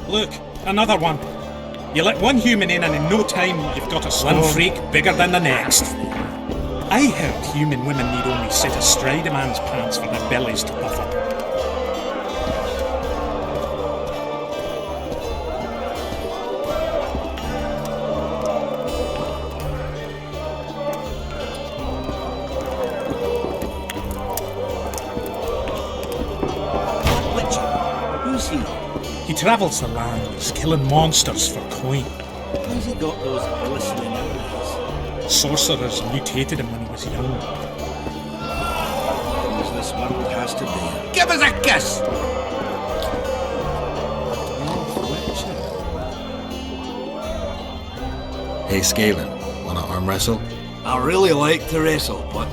Look, another one. You let one human in and in no time you've got a swan freak bigger than the next. I heard human women need only sit astride a man's pants for their bellies to puff up. Who's he? He travels the lands, killing monsters for coin. How's he got those glistening eyes? Sorcerers mutated him when he was young. As this world has to bear. Give us a kiss! Hey, Scalan, wanna arm wrestle? I really like to wrestle, but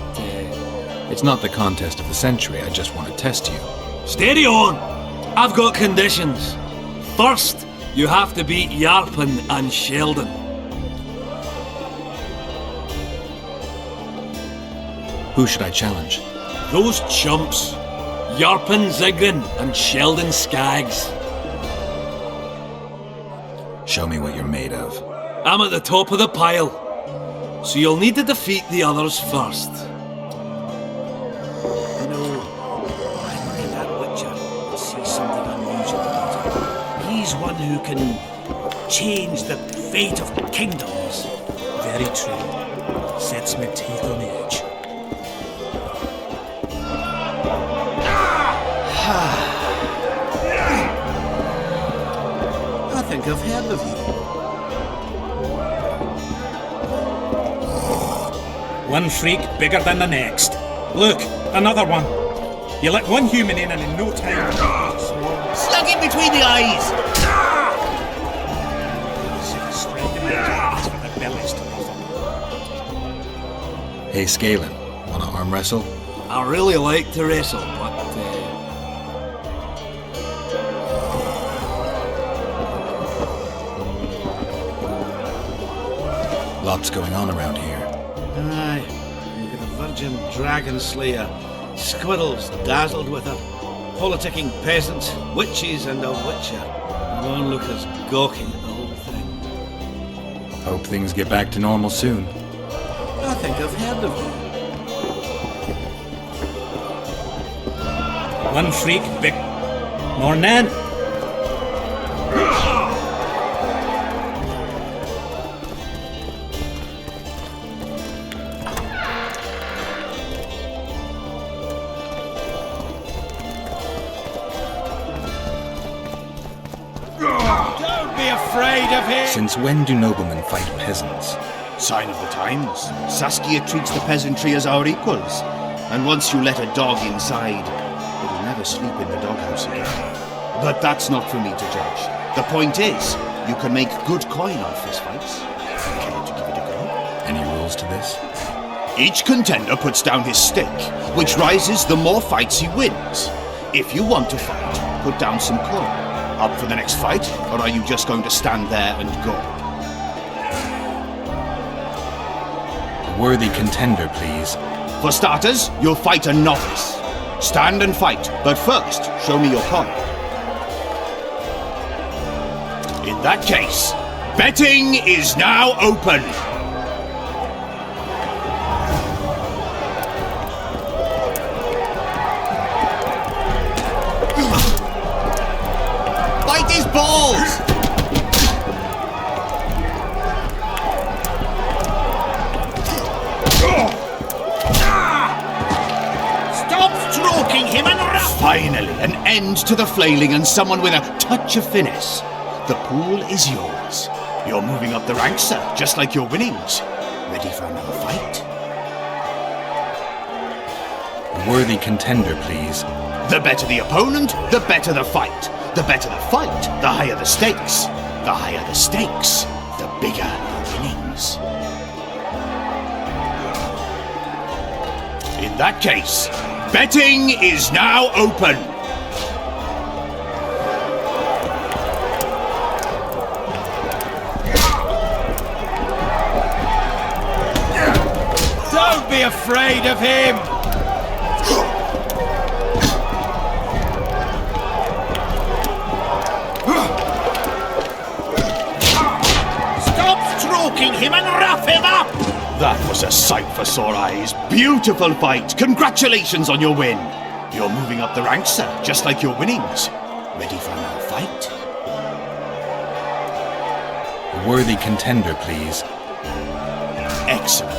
It's not the contest of the century, I just want to test you. steady on! I've got conditions. First, you have to beat Yarpen and Sheldon. Who should I challenge? Those chumps. Yarpen Zigrin and Sheldon Skaggs. Show me what you're made of. I'm at the top of the pile, so you'll need to defeat the others first. You know, I look at that Witcher and see something unusual about him. He's one who can change the fate of kingdoms. Very true. Sets my teeth on edge. I think I've heard of you. One freak bigger than the next. Look, another one. You let one human in and in no time... Slug it between the eyes! Sit astride a man's pants for their bellies to puff up. Hey, Scalan, wanna arm wrestle? I really like to wrestle, but Lots going on around here. aye, you've got a virgin dragon slayer, squirrels dazzled with her, politicking peasants, witches, and a witcher. And onlookers gawking at the whole thing. Hope things get back to normal soon. I think I've heard of you. One freak big... Mornin'. Don't be afraid of him! Since when do noblemen fight peasants? Sign of the times. Saskia treats the peasantry as our equals. And once you let a dog inside, it'll never sleep in the doghouse again. But that's not for me to judge. The point is, you can make good coin on fistfights. Care to give it a go? Any rules to this? Each contender puts down his stake, which rises the more fights he wins. If you want to fight, put down some coin. Up for the next fight, or are you just going to stand there and go? A worthy contender, please. For starters, you'll fight a novice. Stand and fight, but first, show me your coin. In that case, betting is now open. Bite his balls! Stop stroking him and run! Finally, an end to the flailing and someone with a touch of finesse. The pool is yours. You're moving up the ranks, sir, just like your winnings. Ready for another fight? A worthy contender, please. The better the opponent, the better the fight. The better the fight, the higher the stakes. The higher the stakes, the bigger the winnings. In that case, betting is now open. Don't be afraid of him! That was a sight for sore eyes. Beautiful fight. Congratulations on your win. You're moving up the ranks, sir, just like your winnings. Ready for another fight? A worthy contender, please. Excellent.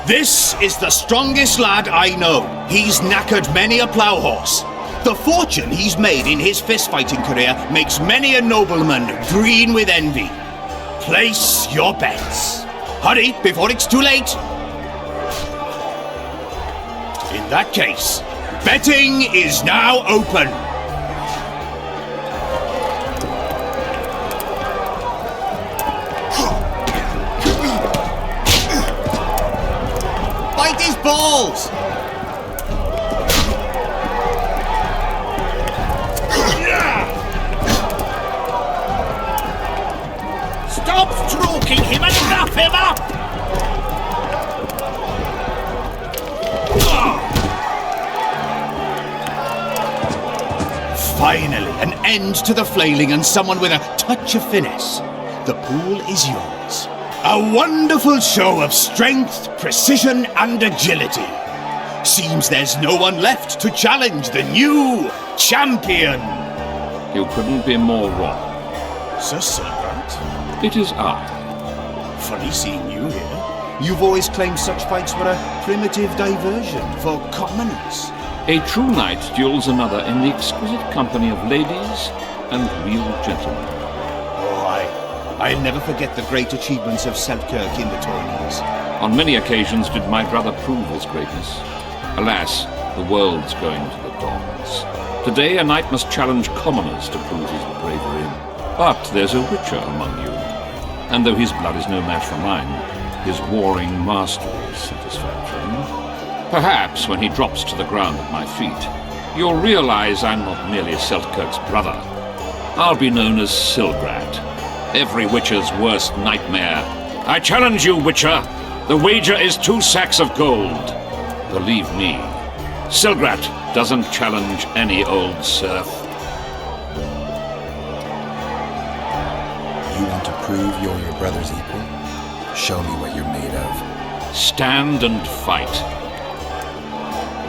This is the strongest lad I know. He's knackered many a plough horse. The fortune he's made in his fist-fighting career makes many a nobleman green with envy. Place your bets. Hurry, before it's too late. In that case, betting is now open. Bite his balls! Stop stroking him and wrap him up! Finally, an end to the flailing and someone with a touch of finesse. The pool is yours. A wonderful show of strength, precision, and agility. Seems there's no one left to challenge the new champion. You couldn't be more wrong. Sir Silgrant, It is I. funny seeing you here. You've always claimed such fights were a primitive diversion for commoners. A true knight duels another in the exquisite company of ladies and real gentlemen. Oh, I'll never forget the great achievements of Selkirk in the tourneys. On many occasions did my brother prove his greatness. Alas, the world's going to the dogs. Today a knight must challenge commoners to prove his bravery. But there's a witcher among you. And though his blood is no match for mine, his warring mastery is satisfactory. Perhaps when he drops to the ground at my feet, you'll realize I'm not merely Selkirk's brother. I'll be known as Silgrat, every witcher's worst nightmare. I challenge you, witcher. The wager is 2 sacks of gold. Believe me, Silgrat doesn't challenge any old serf. You want to prove you're your brother's equal? Show me what you're made of. Stand and fight.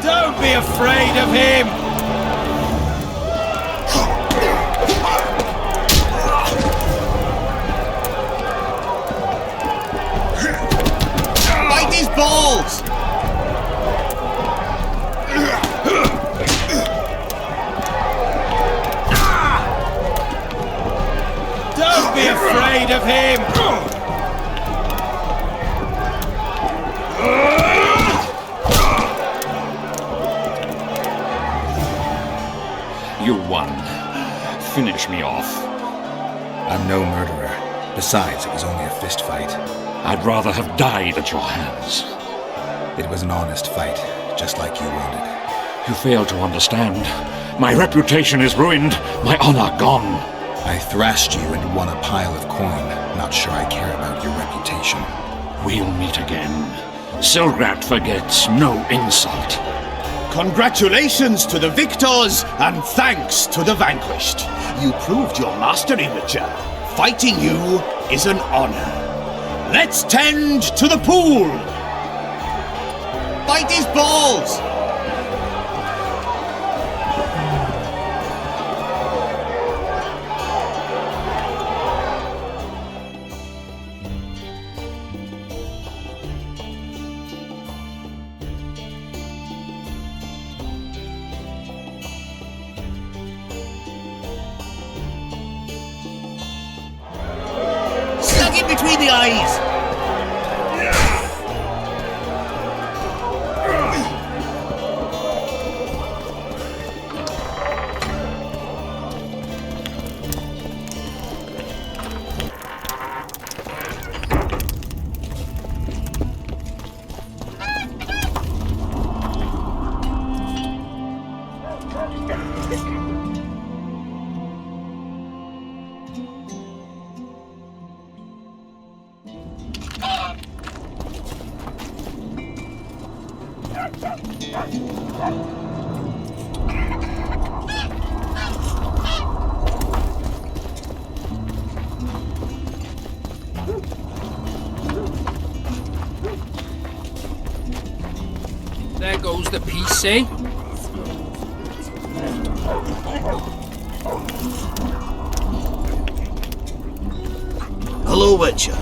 Don't be afraid of him! Bite his balls! Don't be afraid of him! You won. Finish me off. I'm no murderer. Besides, it was only a fist fight. I'd rather have died at your hands. It was an honest fight, just like you wanted. You fail to understand. My reputation is ruined, my honor gone. I thrashed you and won a pile of coin. Not sure I care about your reputation. We'll meet again. Silgrat forgets no insult. Congratulations to the victors, and thanks to the vanquished. You proved your mastery, Witcher. Fighting you is an honor. Let's tend to the pool! Bite his balls! Stuck in between the eyes! the peace, eh? Hello, Witcher.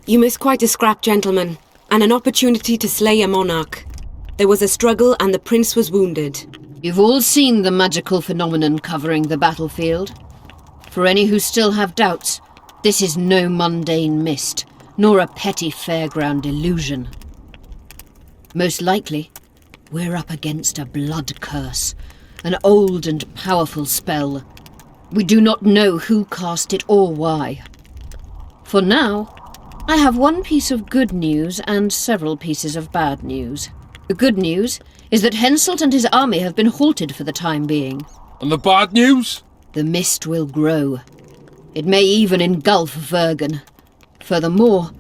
You missed quite a scrap, gentlemen, and an opportunity to slay a monarch. There was a struggle and the prince was wounded. You've all seen the magical phenomenon covering the battlefield. For any who still have doubts, this is no mundane mist, nor a petty fairground illusion. Most likely, we're up against a blood curse, an old and powerful spell. We do not know who cast it or why. For now, I have one piece of good news and several pieces of bad news. The good news is that Henselt and his army have been halted for the time being. And the bad news? The mist will grow. It may even engulf Vergen. Furthermore,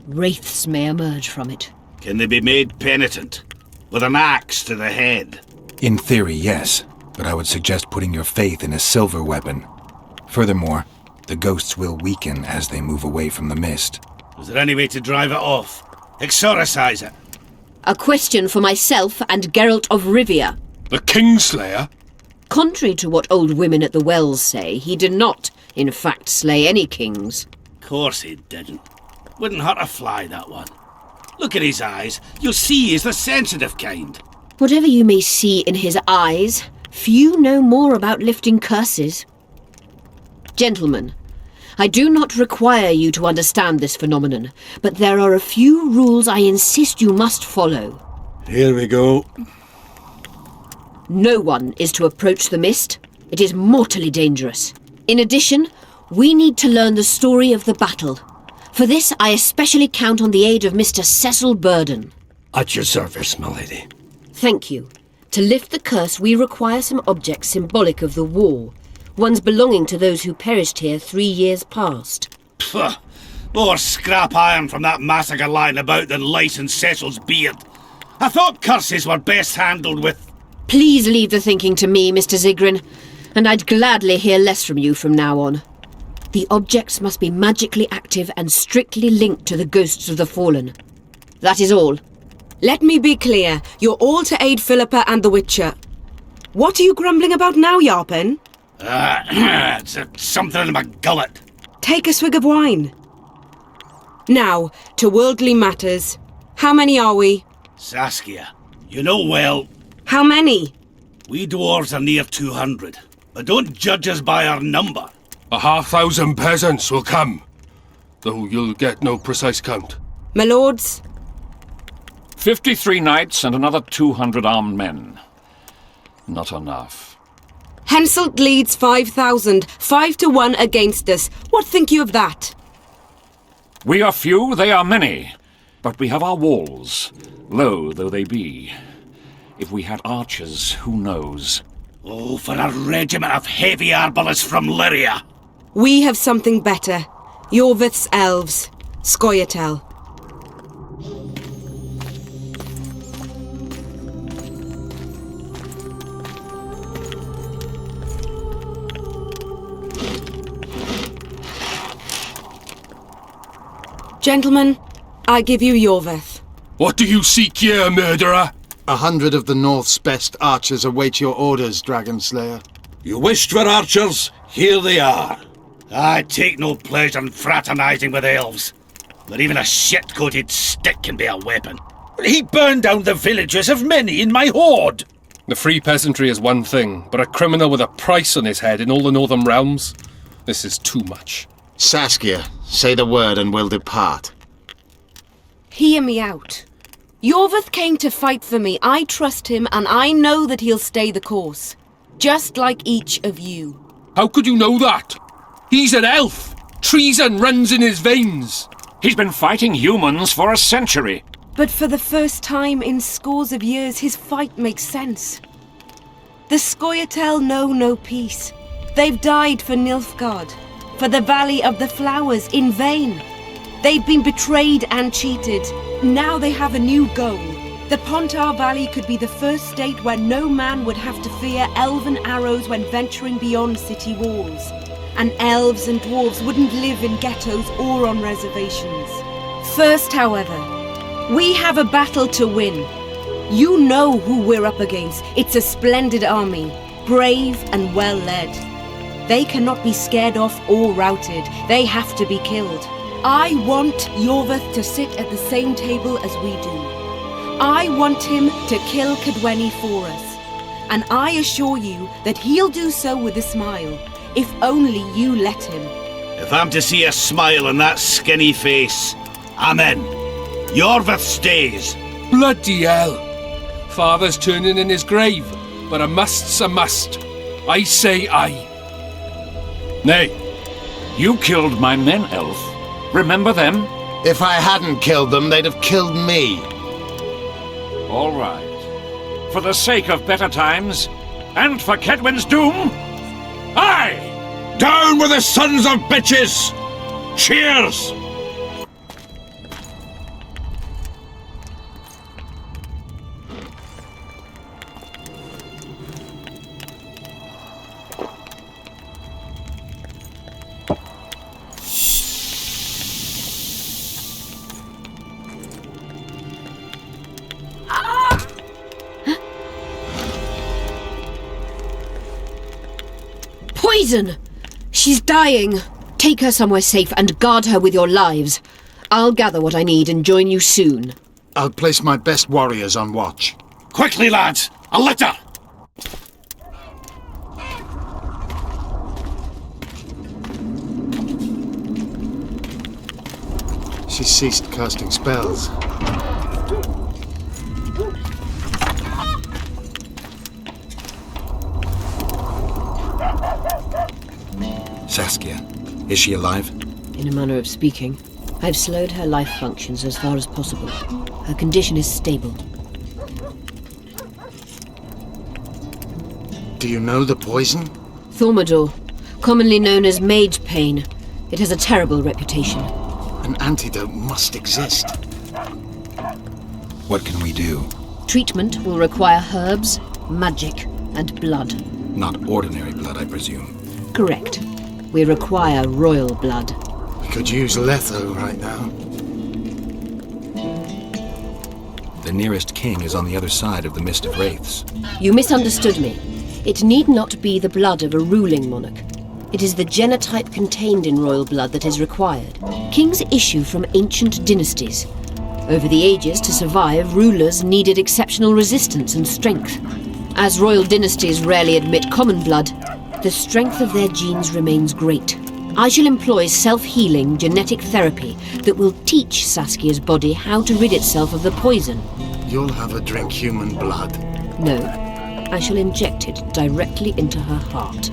wraiths may emerge from it. Can they be made penitent? With an axe to the head? In theory, yes, but I would suggest putting your faith in a silver weapon. Furthermore, the ghosts will weaken as they move away from the mist. Is there any way to drive it off? Exorcise it? A question for myself and Geralt of Rivia. The Kingslayer? Contrary to what old women at the wells say, he did not, in fact, slay any kings. Course he didn't. Wouldn't hurt a fly, that one. Look at his eyes. You'll see he's the sensitive kind. Whatever you may see in his eyes, few know more about lifting curses. Gentlemen, I do not require you to understand this phenomenon, but there are a few rules I insist you must follow. Here we go. No one is to approach the mist. It is mortally dangerous. In addition, we need to learn the story of the battle. For this, I especially count on the aid of Mr. Cecil Burden. At your service, my lady. Thank you. To lift the curse, we require some objects symbolic of the war. Ones belonging to those who perished here 3 years past. Pfft. More scrap iron from that massacre lying about than lice in Cecil's beard. I thought curses were best handled with... Please leave the thinking to me, Mr. Zigrin, and I'd gladly hear less from you from now on. The objects must be magically active and strictly linked to the ghosts of the fallen. That is all. Let me be clear. You're all to aid Philippa and the Witcher. What are you grumbling about now, Yarpen? It's something in my gullet. Take a swig of wine. Now, to worldly matters. How many are we? Saskia, you know well, How many? we dwarves are near 200. But don't judge us by our number. 1,000 peasants will come, though you'll get no precise count. My lords? 53 knights and another 200 armed men. Not enough. Henselt leads 5,000, 5-1 against us. What think you of that? We are few, they are many. But we have our walls, low though they be. If we had archers, who knows? Oh, for a regiment of heavy arbalists from Lyria. We have something better. Yorvith's elves. Scoia'tael. Gentlemen, I give you Yorveth. What do you seek here, murderer? 100 of the North's best archers await your orders, Dragon Slayer. You wished for archers? Here they are. I take no pleasure in fraternizing with elves. But even a shit-coated stick can be a weapon. He burned down the villages of many in my horde. The free peasantry is one thing, but a criminal with a price on his head in all the Northern realms? This is too much. Saskia, say the word and we'll depart. Hear me out. Yorveth came to fight for me. I trust him, and I know that he'll stay the course. Just like each of you. How could you know that? He's an elf! Treason runs in his veins! He's been fighting humans for a century. But for the first time in scores of years, his fight makes sense. The Scoia'tael know no peace. They've died for Nilfgaard, for the Valley of the Flowers, in vain. They've been betrayed and cheated. Now they have a new goal. The Pontar Valley could be the first state where no man would have to fear elven arrows when venturing beyond city walls. And elves and dwarves wouldn't live in ghettos or on reservations. First, however, we have a battle to win. You know who we're up against. It's a splendid army, brave and well led. They cannot be scared off or routed. They have to be killed. I want Yorveth to sit at the same table as we do. I want him to kill Cadweni for us. And I assure you that he'll do so with a smile, if only you let him. If I'm to see a smile on that skinny face, I'm in. Yorveth stays. Bloody hell! Father's turning in his grave, but a must's a must. I say aye. Nay, you killed my men, Elf. Remember them? If I hadn't killed them, they'd have killed me. All right. For the sake of better times, and for Kedwen's doom, aye! Down with the sons of bitches! Cheers! Poison! She's dying. Take her somewhere safe and guard her with your lives. I'll gather what I need and join you soon. I'll place my best warriors on watch. Quickly, lads! A litter! She ceased casting spells. Saskia, is she alive? In a manner of speaking, I've slowed her life functions as far as possible. Her condition is stable. Do you know the poison? Thaumadour, commonly known as mage pain. It has a terrible reputation. An antidote must exist. What can we do? Treatment will require herbs, magic, and blood. Not ordinary blood, I presume. Correct. We require royal blood. We could use Letho right now. The nearest king is on the other side of the Mist of Wraiths. You misunderstood me. It need not be the blood of a ruling monarch. It is the genotype contained in royal blood that is required. Kings issue from ancient dynasties. Over the ages, to survive, rulers needed exceptional resistance and strength. As royal dynasties rarely admit common blood, the strength of their genes remains great. I shall employ self-healing genetic therapy that will teach Saskia's body how to rid itself of the poison. You'll have her drink human blood. No, I shall inject it directly into her heart.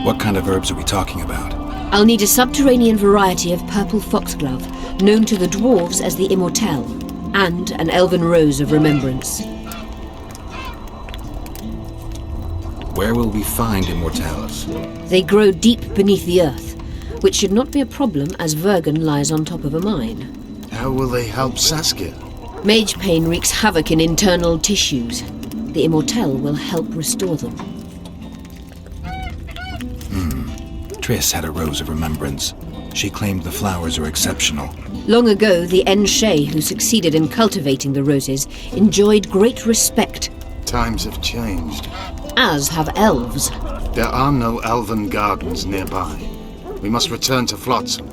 What kind of herbs are we talking about? I'll need a subterranean variety of purple foxglove, known to the dwarves as the Immortelle, and an elven rose of remembrance. Where will we find Immortelles? They grow deep beneath the earth, which should not be a problem as Vergen lies on top of a mine. How will they help Saskia? Mage pain wreaks havoc in internal tissues. The Immortelle will help restore them. Triss had a rose of remembrance. She claimed the flowers are exceptional. Long ago, the En-Shay, who succeeded in cultivating the roses, enjoyed great respect. Times have changed. As have elves. There are no elven gardens nearby. We must return to Flotsam.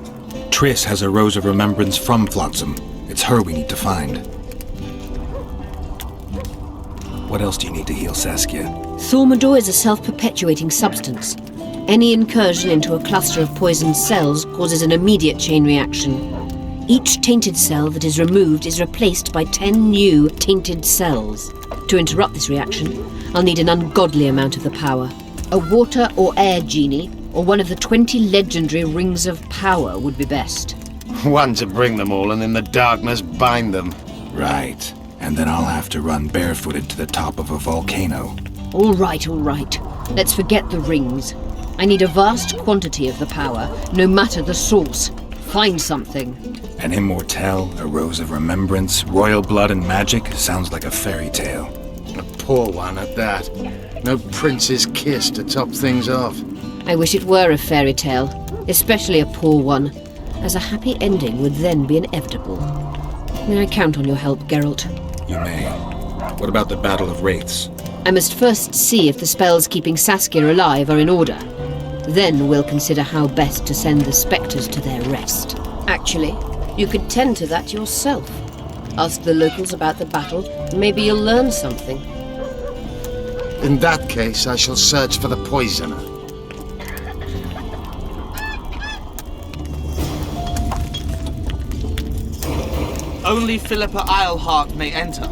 Triss has a rose of remembrance from Flotsam. It's her we need to find. What else do you need to heal Saskia? Thaumadour is a self-perpetuating substance. Any incursion into a cluster of poisoned cells causes an immediate chain reaction. Each tainted cell that is removed is replaced by 10 new tainted cells. To interrupt this reaction, I'll need an ungodly amount of the power. A water or air genie, or one of the 20 legendary rings of power would be best. One to bring them all and in the darkness bind them. Right. And then I'll have to run barefooted to the top of a volcano. All right. Let's forget the rings. I need a vast quantity of the power, no matter the source. Find something. An immortelle, a rose of remembrance, royal blood and magic sounds like a fairy tale. A poor one at that. No prince's kiss to top things off. I wish it were a fairy tale, especially a poor one, as a happy ending would then be inevitable. May I count on your help, Geralt? You may. What about the Battle of Wraiths? I must first see if the spells keeping Saskia alive are in order. Then we'll consider how best to send the spectres to their rest. Actually, you could tend to that yourself. Ask the locals about the battle, maybe you'll learn something. In that case, I shall search for the poisoner. Only Philippa Eilhart may enter.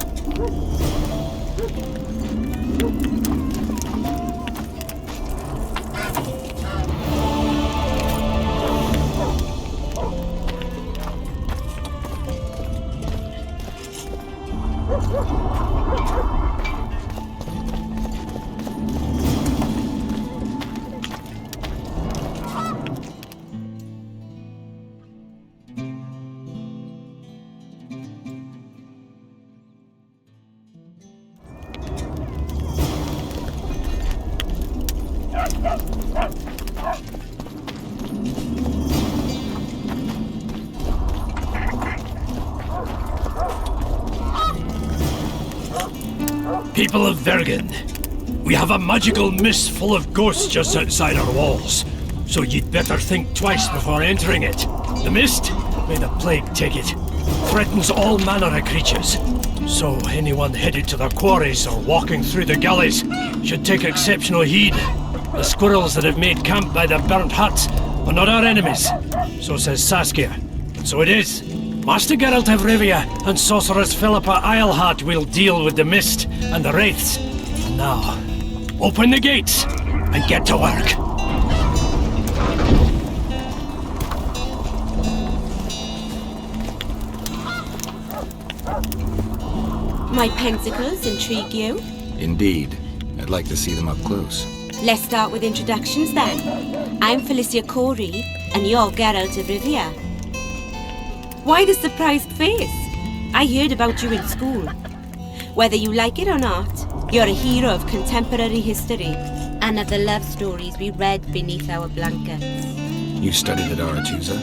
People of Vergen, we have a magical mist full of ghosts just outside our walls, so you'd better think twice before entering it. The mist, may the plague take it, threatens all manner of creatures, so anyone headed to the quarries or walking through the gullies should take exceptional heed. The squirrels that have made camp by the burnt huts are not our enemies, so says Saskia, and so it is. Master Geralt of Rivia and Sorceress Philippa Eilhart will deal with the mist and the wraiths. Now, open the gates and get to work. My pentacles intrigue you? Indeed. I'd like to see them up close. Let's start with introductions then. I'm Felicia Corey, and you're Geralt of Rivia. Why the surprised face? I heard about you in school. Whether you like it or not, you're a hero of contemporary history and of the love stories we read beneath our blankets. You studied at Aretuza?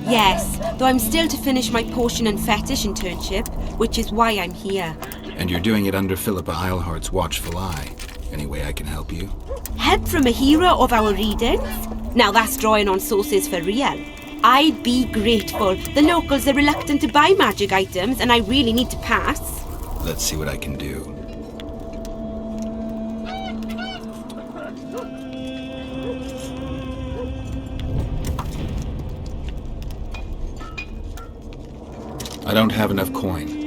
Yes, though I'm still to finish my potion and fetish internship, which is why I'm here. And you're doing it under Philippa Eilhart's watchful eye. Any way I can help you? Help from a hero of our readings? Now that's drawing on sources for real. I'd be grateful. The locals are reluctant to buy magic items, and I really need to pass. Let's see what I can do. I don't have enough coin.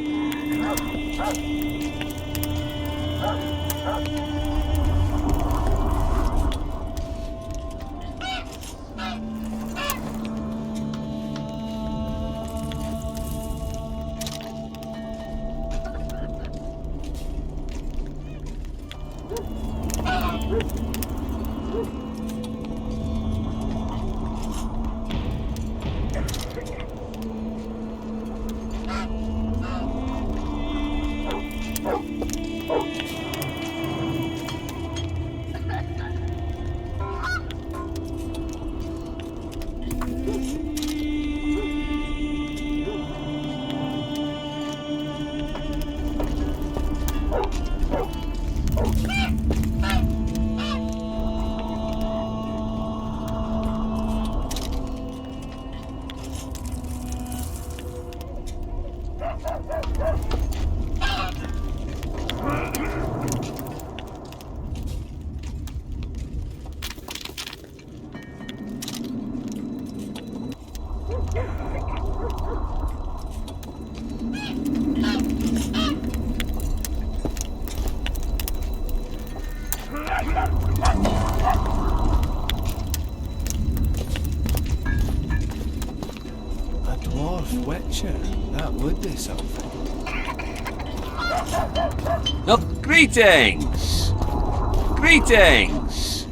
A dwarf witcher. That would be something. Oh, greetings! Greetings!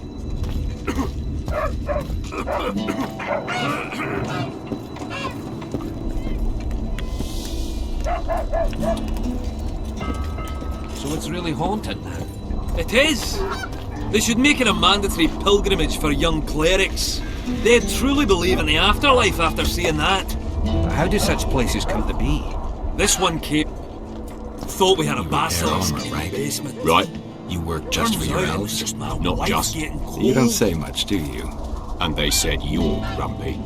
So it's really haunted. It is! They should make it a mandatory pilgrimage for young clerics. They'd truly believe in the afterlife after seeing that. How do such places come to be? This one came... Thought we had a basilisk in the basement. Right. You work just for your Turns out it was elves? just my Not wife just. getting cold. You don't say much, do you? And they said you're grumpy.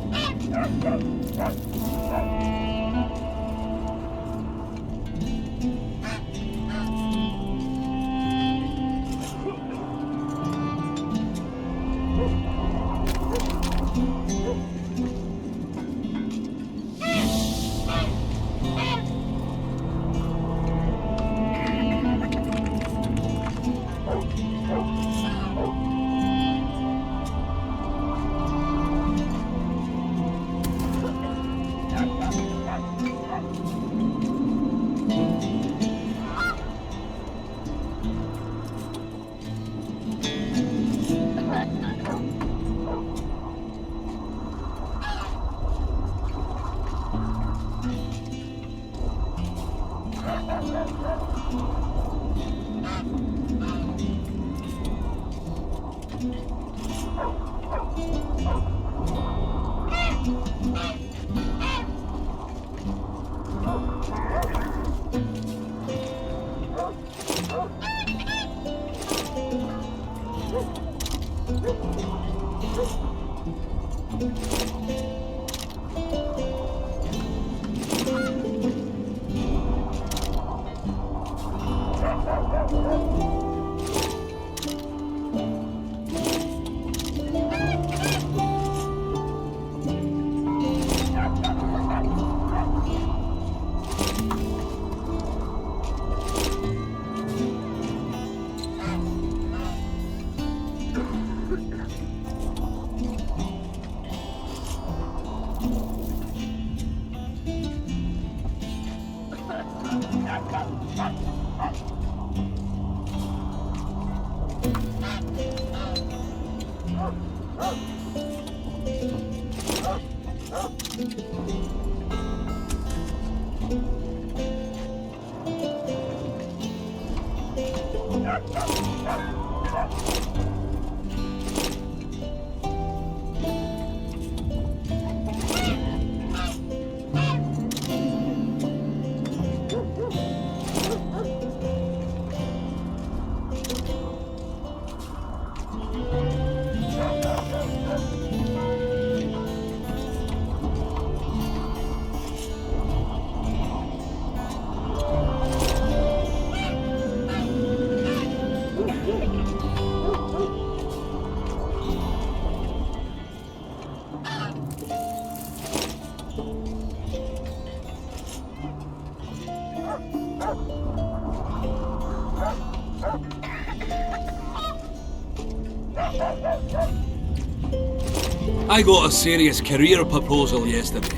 I got a serious career proposal yesterday.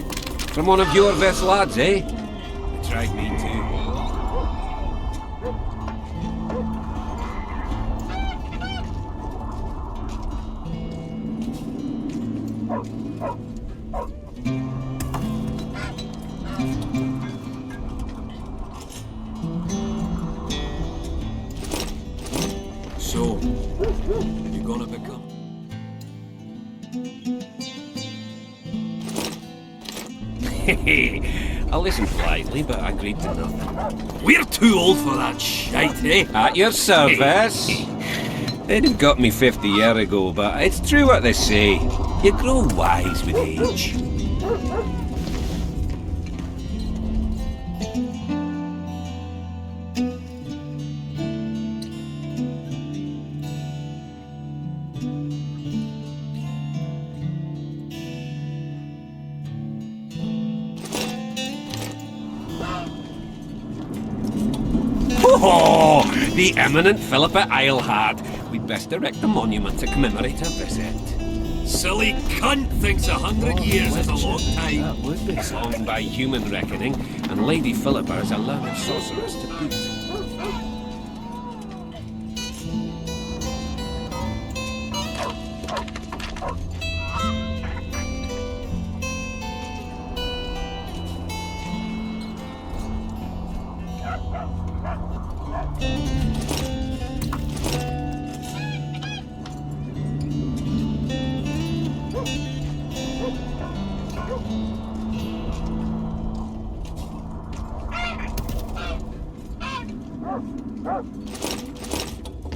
From one of your best lads, eh? They tried me too. So, you gonna become... I listened politely, but I agreed to nothing. We're too old for that shite, eh? At your service. They'd have got me 50 years ago, but it's true what they say. You grow wise with age. The eminent Philippa Eilhard. We'd best erect a monument to commemorate her visit. Silly cunt thinks 100 years is a long time. That would be long by human reckoning, and Lady Philippa is a learned sorceress to boot.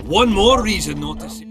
One more reason not to see.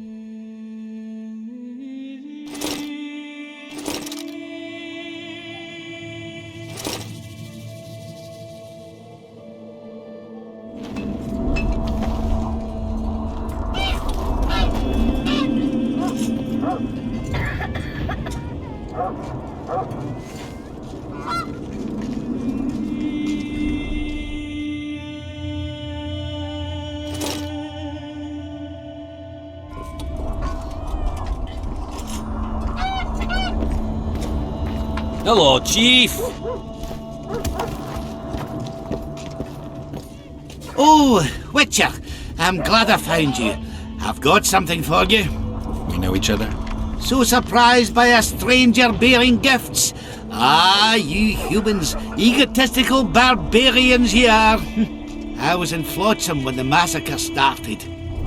Hello, Chief. Oh, Witcher, I'm glad I found you. I've got something for you. We know each other? So surprised by a stranger bearing gifts? Ah, you humans, egotistical barbarians you are. I was in Flotsam when the massacre started.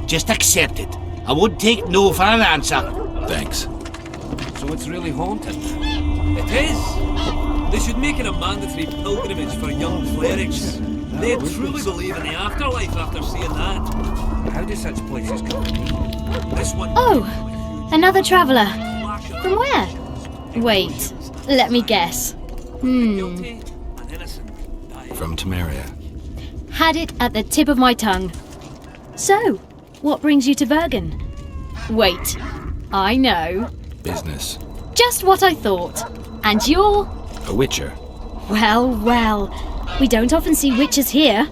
Just accept it. I won't take no for an answer. Thanks. So it's really haunted. It is. They should make it a mandatory pilgrimage for young clerics. They truly believe in the afterlife after seeing that. How do such places come to be? This one. Oh, another traveller. From where? Wait, let me guess. Guilty and innocent. From Temeria. Had it at the tip of my tongue. So, what brings you to Bergen? Wait, I know. Business. Just what I thought. And you're? A witcher. Well, well. We don't often see witches here.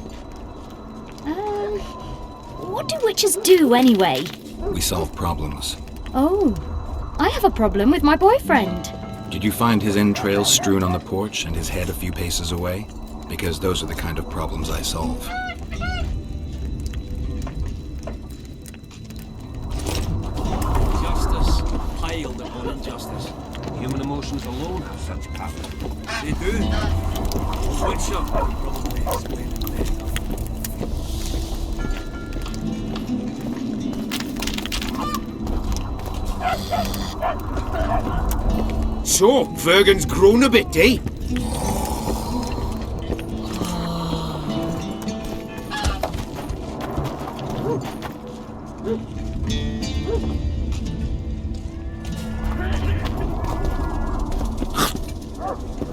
What do witches do anyway? We solve problems. Oh, I have a problem with my boyfriend. Did you find his entrails strewn on the porch and his head a few paces away? Because those are the kind of problems I solve. Justice piled upon injustice. Human emotions alone have such power. They do. Witcher can probably explain it better. So, Vergen's grown a bit, eh?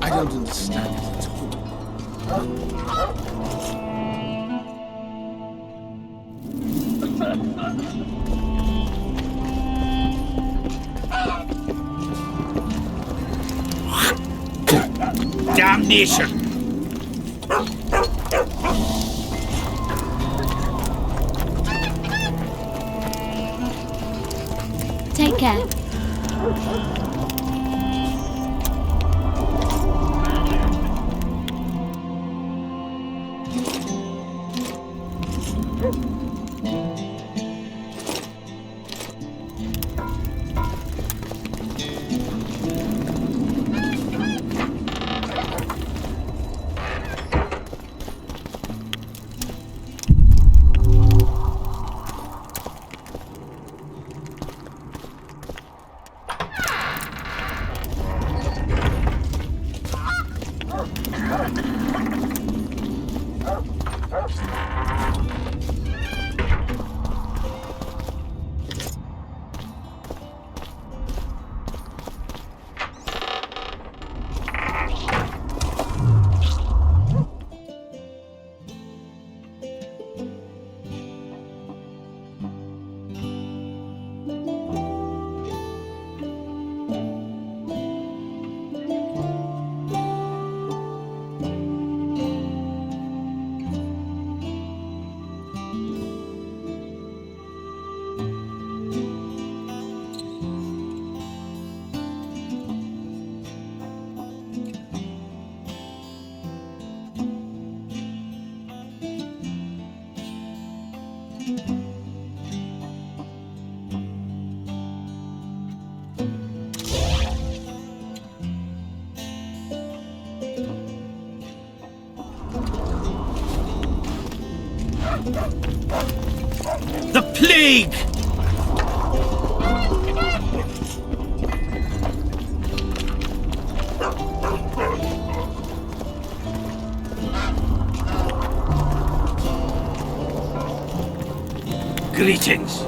I don't understand it at all. Damnation! Take care. The plague! Greetings.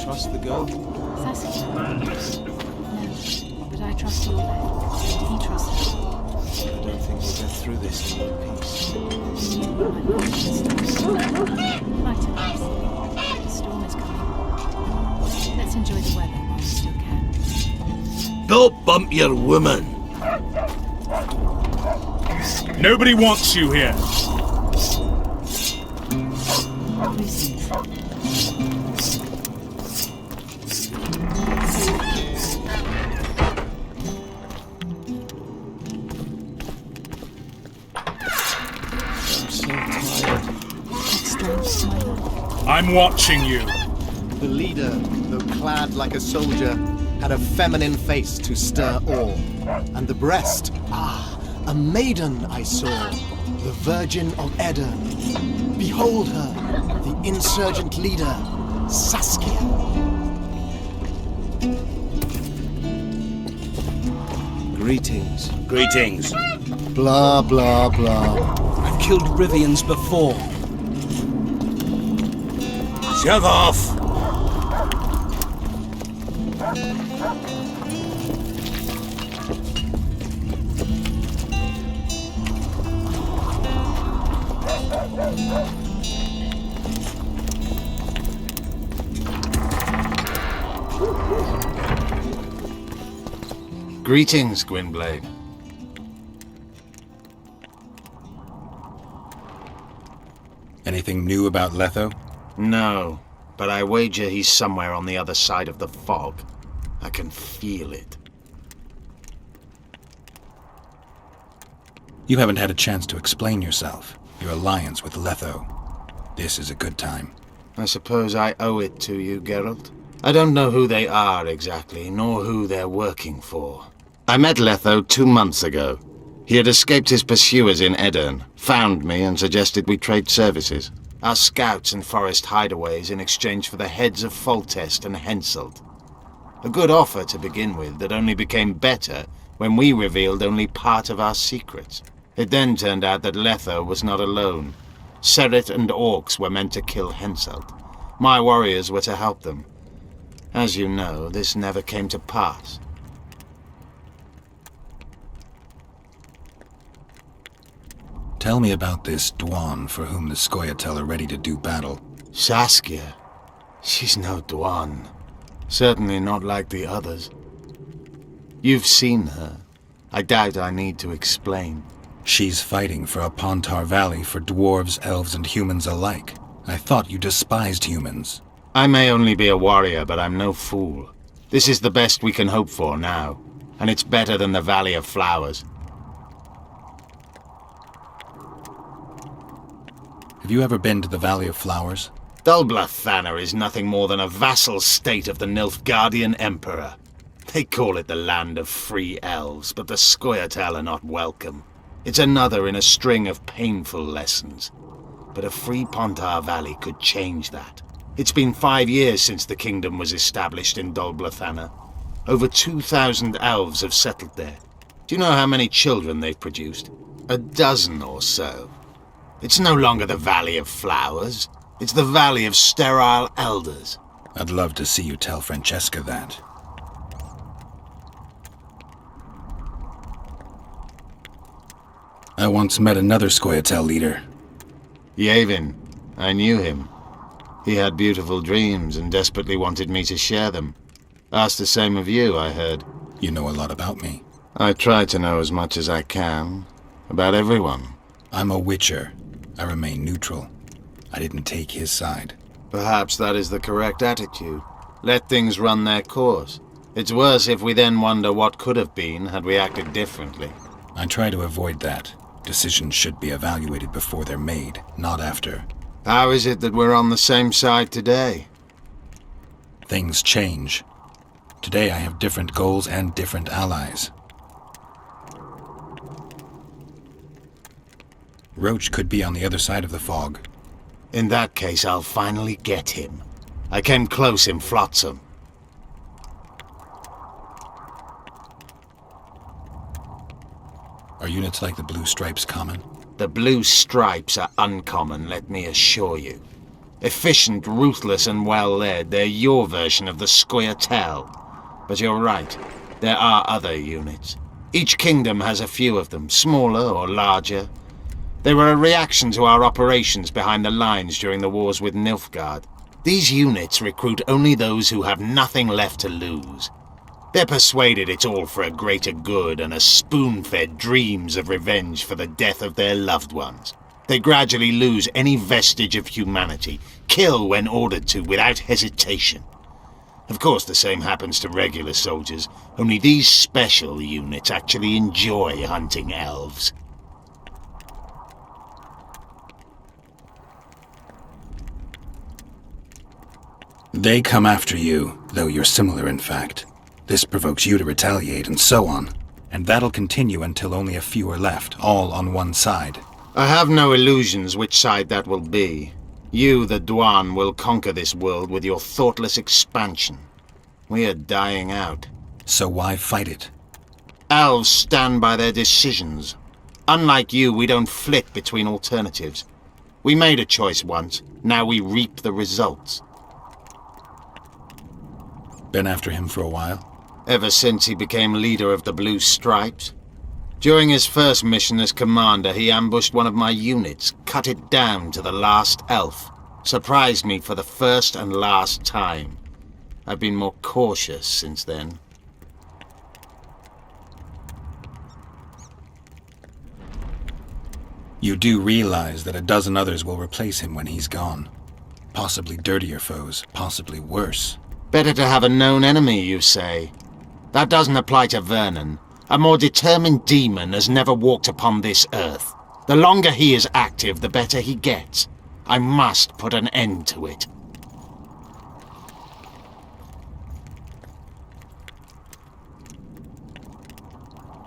Trust the girl? Saskia? No. But I trust you, Lev. He trusts me. I don't think we'll get through this in one piece. Right, Elise. The storm is coming. Let's enjoy the weather while we still can. Don't bump your woman. Nobody wants you here. I'm watching you. The leader, though clad like a soldier, had a feminine face to stir awe. And the breast, a maiden I saw, the Virgin of Edern. Behold her, the insurgent leader, Saskia. Greetings. Greetings. Blah, blah, blah. I've killed Rivians before. Shove off! Greetings, Gwynblade. Anything new about Letho? No, but I wager he's somewhere on the other side of the fog. I can feel it. You haven't had a chance to explain yourself. Your alliance with Letho. This is a good time. I suppose I owe it to you, Geralt. I don't know who they are exactly, nor who they're working for. I met Letho 2 months ago. He had escaped his pursuers in Edern, found me and suggested we trade services. Our scouts and forest hideaways in exchange for the heads of Foltest and Henselt. A good offer to begin with that only became better when we revealed only part of our secrets. It then turned out that Letho was not alone. Seret and orcs were meant to kill Henselt. My warriors were to help them. As you know, this never came to pass. Tell me about this Dwan for whom the Scoia'tael are ready to do battle. Saskia. She's no Dwan. Certainly not like the others. You've seen her. I doubt I need to explain. She's fighting for a Pontar Valley for dwarves, elves, and humans alike. I thought you despised humans. I may only be a warrior, but I'm no fool. This is the best we can hope for now, and it's better than the Valley of Flowers. Have you ever been to the Valley of Flowers? Dol Blathanna is nothing more than a vassal state of the Nilfgaardian Emperor. They call it the land of free elves, but the Scoia'tael are not welcome. It's another in a string of painful lessons. But a free Pontar Valley could change that. It's been 5 years since the kingdom was established in Dol Blathanna. Over 2,000 elves have settled there. Do you know how many children they've produced? 12 or so. It's no longer the Valley of Flowers. It's the Valley of Sterile Elders. I'd love to see you tell Francesca that. I once met another Scoia'tael leader. Yavin. I knew him. He had beautiful dreams and desperately wanted me to share them. Asked the same of you, I heard. You know a lot about me. I try to know as much as I can. About everyone. I'm a Witcher. I remain neutral. I didn't take his side. Perhaps that is the correct attitude. Let things run their course. It's worse if we then wonder what could have been had we acted differently. I try to avoid that. Decisions should be evaluated before they're made, not after. How is it that we're on the same side today? Things change. Today I have different goals and different allies. Roach could be on the other side of the fog. In that case, I'll finally get him. I came close in Flotsam. Are units like the Blue Stripes common? The Blue Stripes are uncommon, let me assure you. Efficient, ruthless, and well-led, they're your version of the Scoia'tael. But you're right, there are other units. Each kingdom has a few of them, smaller or larger. They were a reaction to our operations behind the lines during the wars with Nilfgaard. These units recruit only those who have nothing left to lose. They're persuaded it's all for a greater good and are spoon-fed dreams of revenge for the death of their loved ones. They gradually lose any vestige of humanity, kill when ordered to without hesitation. Of course, the same happens to regular soldiers, only these special units actually enjoy hunting elves. They come after you, though you're similar in fact. This provokes you to retaliate, and so on. And that'll continue until only a few are left, all on one side. I have no illusions which side that will be. You, the Dwan, will conquer this world with your thoughtless expansion. We are dying out. So why fight it? Elves stand by their decisions. Unlike you, we don't flit between alternatives. We made a choice once, now we reap the results. Been after him for a while? Ever since he became leader of the Blue Stripes. During his first mission as commander, he ambushed one of my units, cut it down to the last elf. Surprised me for the first and last time. I've been more cautious since then. You do realize that a dozen others will replace him when he's gone. Possibly dirtier foes, possibly worse. Better to have a known enemy, you say? That doesn't apply to Vernon. A more determined demon has never walked upon this earth. The longer he is active, the better he gets. I must put an end to it.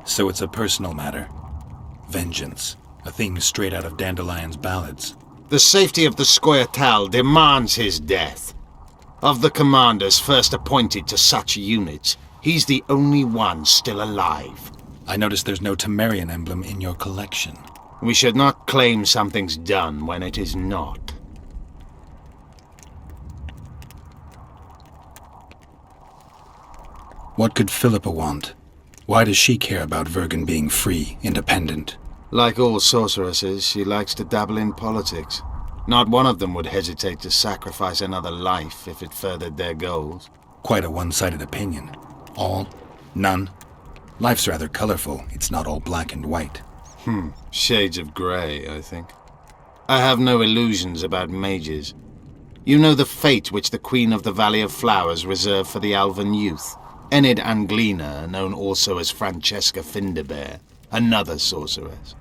So it's a personal matter. Vengeance. A thing straight out of Dandelion's ballads. The safety of the Scoia'tael demands his death. Of the commanders first appointed to such units, he's the only one still alive. I notice there's no Temerian emblem in your collection. We should not claim something's done when it is not. What could Philippa want? Why does she care about Vergen being free, independent? Like all sorceresses, she likes to dabble in politics. Not one of them would hesitate to sacrifice another life if it furthered their goals. Quite a one-sided opinion. All? None? Life's rather colorful. It's not all black and white. Shades of grey, I think. I have no illusions about mages. You know the fate which the Queen of the Valley of Flowers reserved for the Alvan youth. Enid Anglina, known also as Francesca Findabair, another sorceress.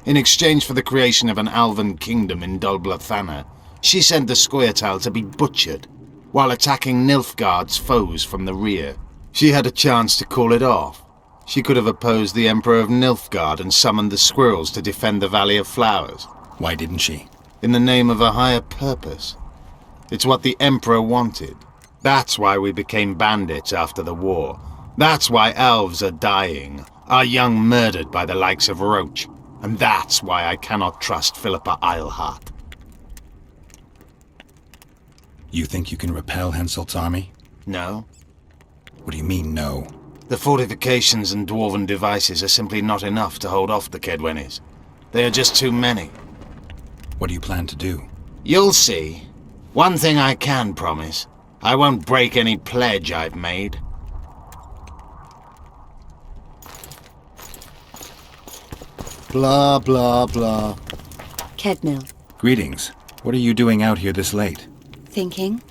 In exchange for the creation of an Alvan kingdom in Dol Blathanna, she sent the Scoia'tael to be butchered, while attacking Nilfgaard's foes from the rear. She had a chance to call it off. She could have opposed the Emperor of Nilfgaard and summoned the squirrels to defend the Valley of Flowers. Why didn't she? In the name of a higher purpose. It's what the Emperor wanted. That's why we became bandits after the war. That's why elves are dying, our young murdered by the likes of Roach. And that's why I cannot trust Philippa Eilhart. You think you can repel Henselt's army? No. What do you mean, no? The fortifications and dwarven devices are simply not enough to hold off the Kedwenis. They are just too many. What do you plan to do? You'll see. One thing I can promise. I won't break any pledge I've made. Blah, blah, blah. Kedmil. Greetings. What are you doing out here this late? Thinking.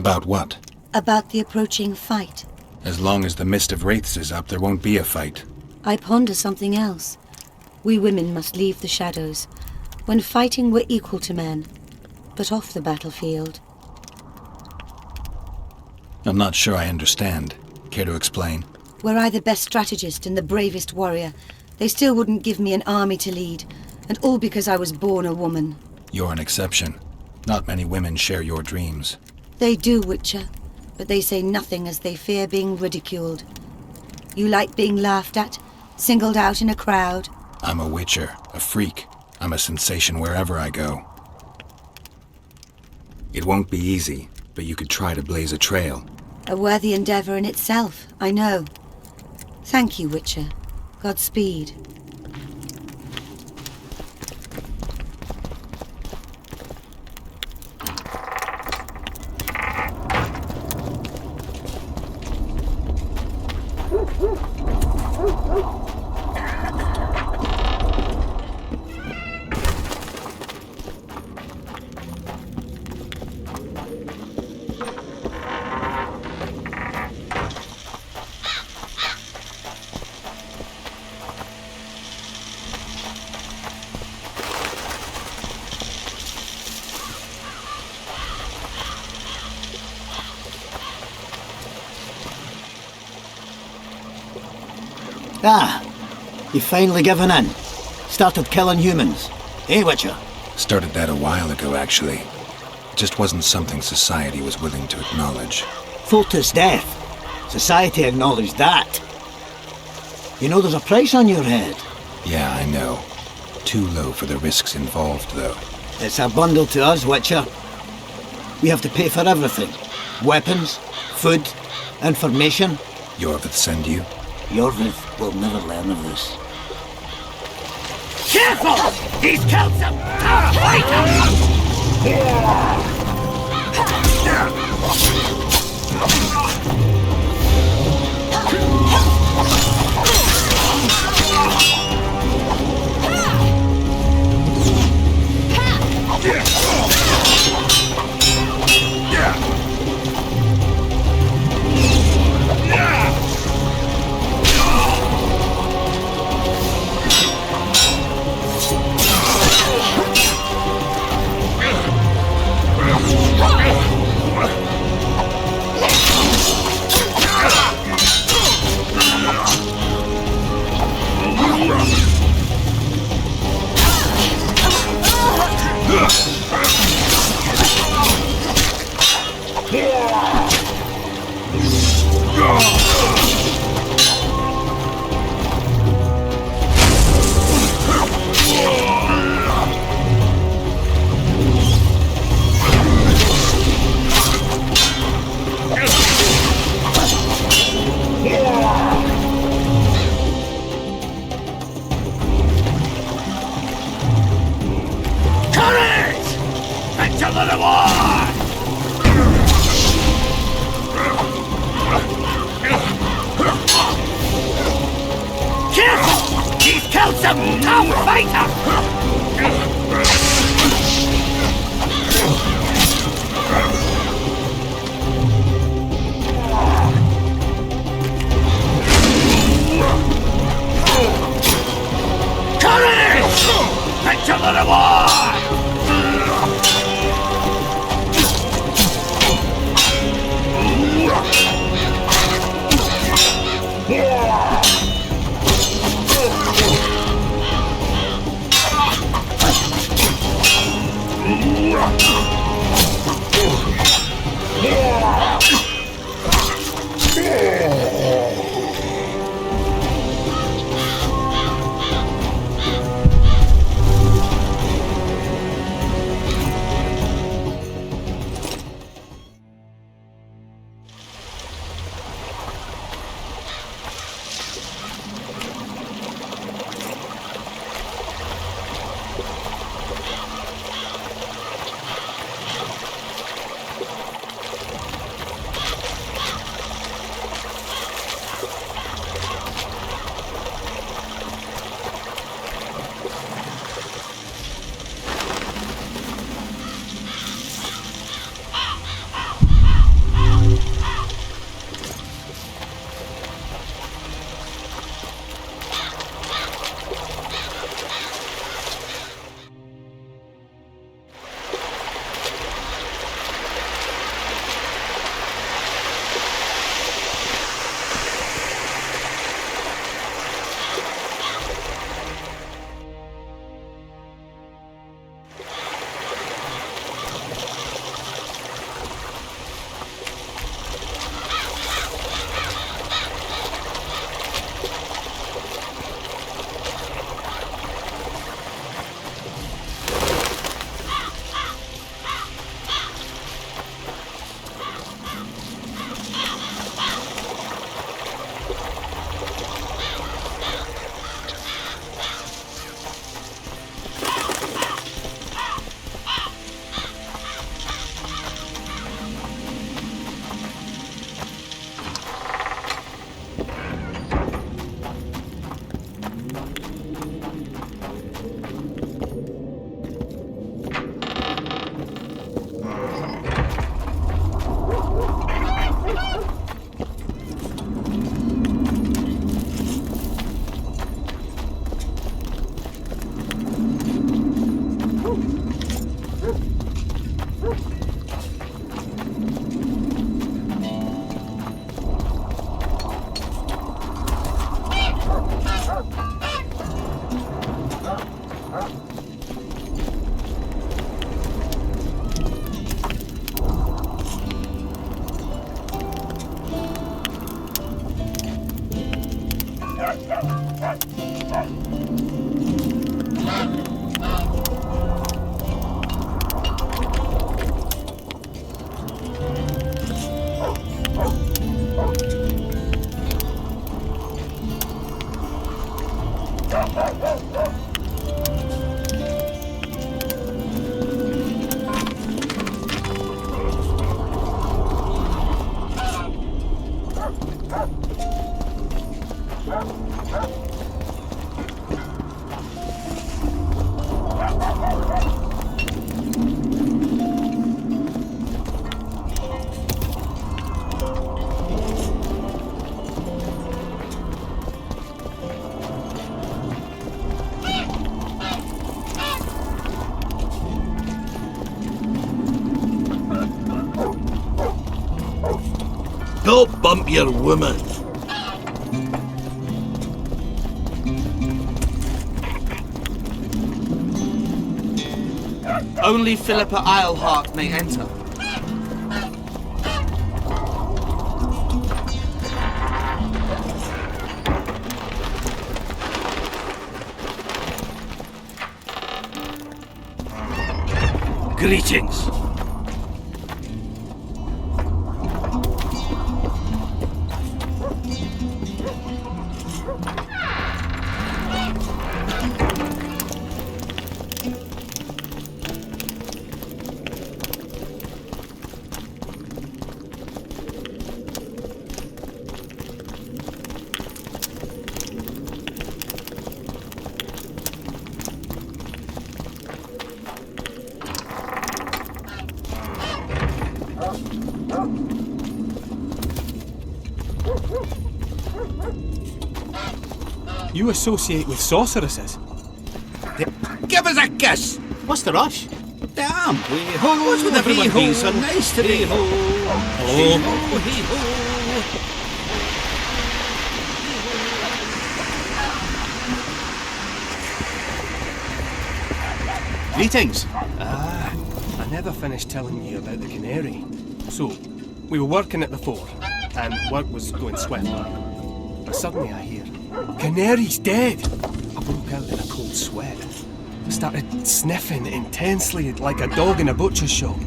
About what? About the approaching fight. As long as the mist of wraiths is up, there won't be a fight. I ponder something else. We women must leave the shadows. When fighting, we're equal to men, but off the battlefield. I'm not sure I understand. Care to explain? Were I the best strategist and the bravest warrior, they still wouldn't give me an army to lead, and all because I was born a woman. You're an exception. Not many women share your dreams. They do, Witcher, but they say nothing as they fear being ridiculed. You like being laughed at, singled out in a crowd? I'm a witcher, a freak. I'm a sensation wherever I go. It won't be easy, but you could try to blaze a trail. A worthy endeavor in itself, I know. Thank you, Witcher. Godspeed. Ah, you've finally given in. Started killing humans. Eh, Witcher? Started that a while ago, actually. It just wasn't something society was willing to acknowledge. Foltest death. Society acknowledged that. You know there's a price on your head. Yeah, I know. Too low for the risks involved, though. It's a bundle to us, Witcher. We have to pay for everything. Weapons, food, information. Yorvith send you? Yorvith will never learn of this. Careful! He's killed some tough Don't bump your woman. Only Philippa Eilhart may enter. Greetings. You associate with sorceresses? Give us a kiss! What's the rush? Damn! What's with everyone being so nice today? Hello? Greetings. I never finished telling you about the canary. So, we were working at the fort, and work was going swiftly. But suddenly I hear, "Canary's dead!" I broke out in a cold sweat. I started sniffing intensely like a dog in a butcher's shop.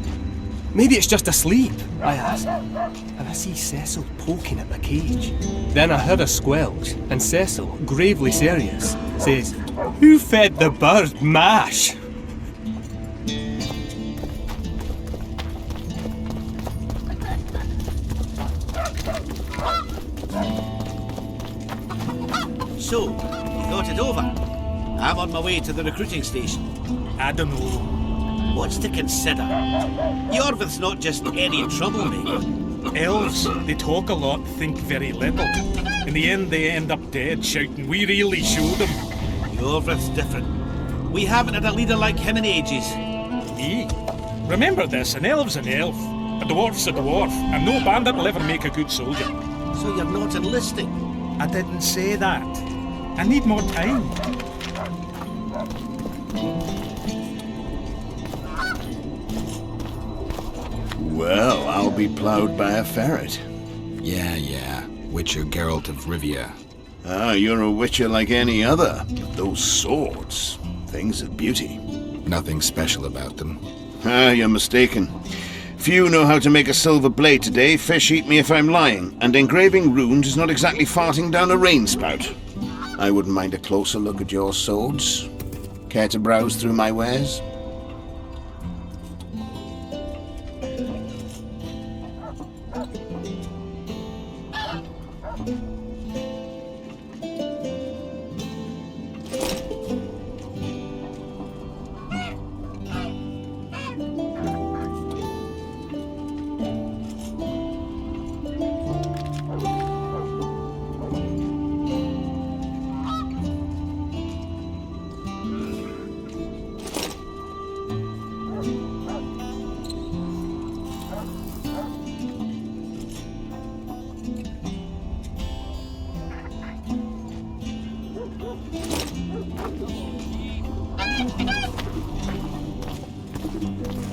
"Maybe it's just asleep," I asked. And I see Cecil poking at the cage. Then I heard a squelch, and Cecil, gravely serious, says, "Who fed the bird mash?" So, you thought it over? I'm on my way to the recruiting station. I don't know. What's to consider? Yorvith's not just any troublemaker. Elves, they talk a lot, think very little. In the end, they end up dead, shouting, "We really showed them." Yorvith's different. We haven't had a leader like him in ages. Remember this, an elf's an elf, a dwarf's a dwarf, and no bandit will ever make a good soldier. So you're not enlisting? I didn't say that. I need more time. Well, I'll be ploughed by a ferret. Yeah. Witcher Geralt of Rivia. Ah, you're a witcher like any other. Those swords, things of beauty. Nothing special about them. Ah, you're mistaken. Few know how to make a silver blade today, fish eat me if I'm lying, and engraving runes is not exactly farting down a rain spout. I wouldn't mind a closer look at your swords. Care to browse through my wares?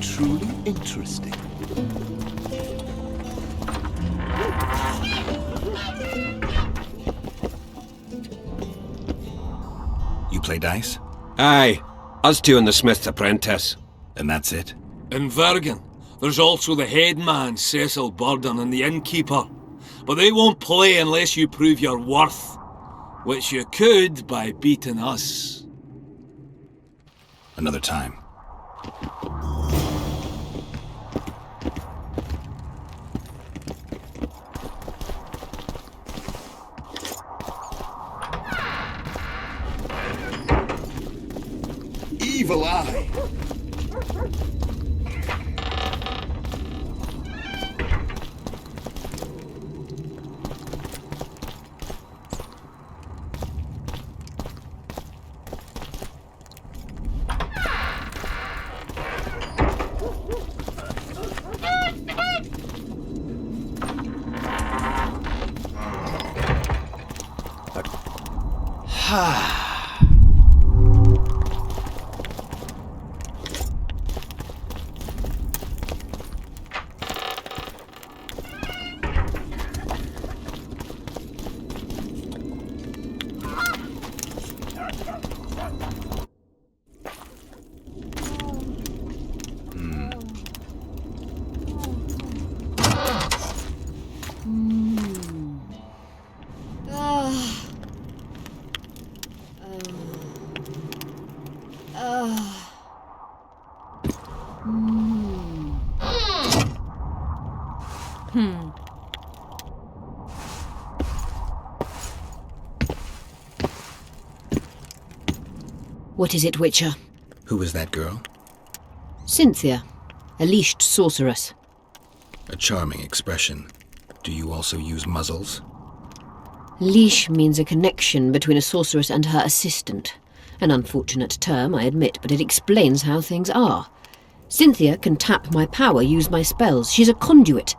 Truly interesting. play dice? Aye. Us two and the Smith's apprentice. And that's it? In Vergen, there's also the headman, Cecil Burden, and the innkeeper. But they won't play unless you prove your worth. Which you could by beating us. Another time. Evil eye. What is it, Witcher? Who is that girl? Cynthia, a leashed sorceress. A charming expression. Do you also use muzzles? Leash means a connection between a sorceress and her assistant. An unfortunate term, I admit, but it explains how things are. Cynthia can tap my power, use my spells. She's a conduit.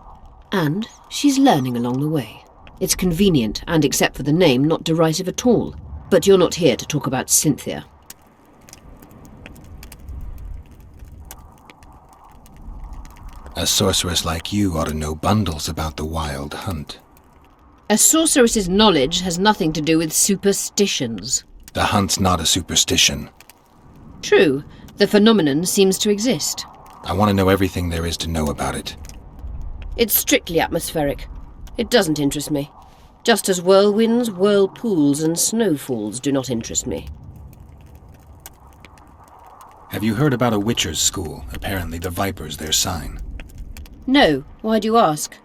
And she's learning along the way. It's convenient, and except for the name, not derisive at all. But you're not here to talk about Cynthia. A sorceress like you ought to know bundles about the wild hunt. A sorceress's knowledge has nothing to do with superstitions. The hunt's not a superstition. True, the phenomenon seems to exist. I want to know everything there is to know about it. It's strictly atmospheric. It doesn't interest me. Just as whirlwinds, whirlpools, and snowfalls do not interest me. Have you heard about a Witcher's school? Apparently the Viper's their sign. No, why do you ask?